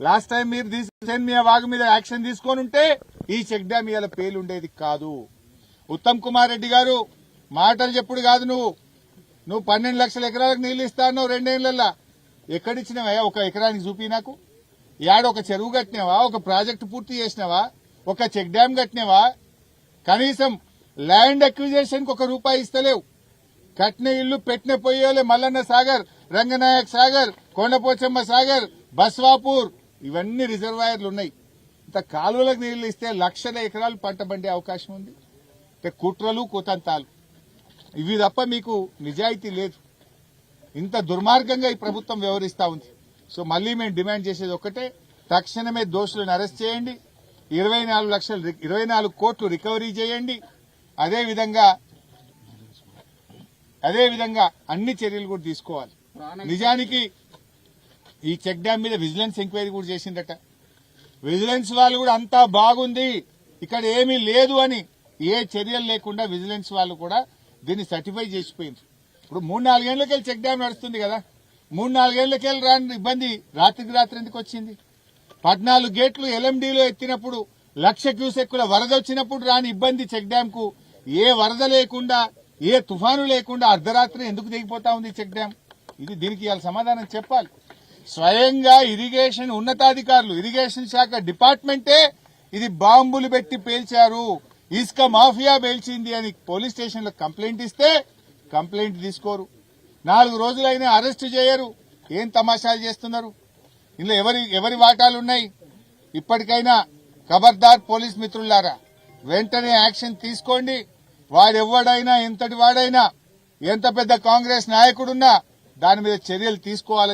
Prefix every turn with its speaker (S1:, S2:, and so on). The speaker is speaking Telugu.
S1: లాస్ట్ టైం మీరు మీ వాగు మీద యాక్షన్ తీసుకొని ఉంటే ఈ చెక్ డ్యామ్ ఇవాళ పేలుండేది కాదు. ఉత్తమ్ కుమార్ రెడ్డి గారు మాటలు చెప్పుడు కాదు, నువ్వు 12 లక్షల ఎకరాలకు నీళ్లు ఇస్తాను 2 ఏళ్లలో. ఎక్కడిచ్చినావా? ఒక ఎకరానికి చూపి నాకు. యాడ ఒక చెరువు కట్టినావా? ఒక ప్రాజెక్టు పూర్తి చేసినావా? ఒక చెక్ డ్యామ్ కట్టినావా? కనీసం ల్యాండ్ అక్విజిషన్ కు ₹1 ఇస్తలేవు. కట్టిన ఇల్లు పెట్టిన పొయ్యోలే మల్లన్న సాగర్, రంగనాయక్ సాగర్, కొండపోచమ్మ సాగర్, బస్వాపూర్ ఇవన్నీ రిజర్వాయర్లు ఉన్నాయి. ఇంత కాలువలకు నీళ్లు ఇస్తే లక్షల ఎకరాలు పంట పండే అవకాశం ఉంది. కుట్రలు కుతంతాలు ఇవి తప్ప మీకు నిజాయితీ లేదు. ఇంత దుర్మార్గంగా ఈ ప్రభుత్వం వ్యవహరిస్తా ఉంది. సో మళ్లీ మేము డిమాండ్ చేసేది ఒక్కటే, తక్షణమే దోషులను అరెస్ట్ చేయండి, 24 కోట్లు రికవరీ చేయండి. అదేవిధంగా అన్ని చర్యలు కూడా తీసుకోవాలి. నిజానికి ఈ చెక్ డ్యామ్ మీద విజిలెన్స్ ఎంక్వైరీ కూడా చేసిందట. విజిలెన్స్ వాళ్ళు కూడా అంతా బాగుంది, ఇక్కడ ఏమీ లేదు అని ఏ చర్యలు లేకుండా విజిలెన్స్ వాళ్ళు కూడా దీన్ని సర్టిఫై చేసిపోయింది. ఇప్పుడు 3-4 ఏళ్లకెళ్ళి చెక్ డ్యామ్ నడుస్తుంది కదా, 3-4 ఏళ్లకెళ్ళి రాని ఇబ్బంది రాత్రికి రాత్రి ఎందుకు వచ్చింది? 14 గేట్లు LMDలో ఎత్తినప్పుడు 1,00,000 క్యూసెక్కుల వరద వచ్చినప్పుడు రాని ఇబ్బంది చెక్ డ్యామ్ కు ఏ వరద లేకుండా ఏ తుఫాను లేకుండా అర్ధరాత్రి ఎందుకు దిగిపోతా ఉంది చెక్ డ్యామ్? దీనికి ఇవాళ సమాధానం చెప్పాలి. స్వయంగా ఇరిగేషన్ ఉన్నతాధికారులు, ఇరిగేషన్ శాఖ డిపార్ట్మెంటే ఇది బాంబులు పెట్టి పేల్చారు, ఇసుక మాఫియా పేల్చింది అని పోలీస్ స్టేషన్ లో కంప్లైంట్ ఇస్తే కంప్లైంట్ తీసుకోరు. 4 రోజులైనా అరెస్టు చేయరు. ఏం తమాషాలు చేస్తున్నారు? ఇందులో ఎవరి వాటాలున్నాయి? ఇప్పటికైనా ఖబర్దార్ పోలీస్ మిత్రులారా, వెంటనే యాక్షన్ తీసుకోండి. వాడెవ్వడైనా, ఎంతటి వాడైనా, ఎంత పెద్ద కాంగ్రెస్ నాయకుడున్నా దాని మీద చర్యలు తీసుకోవాలని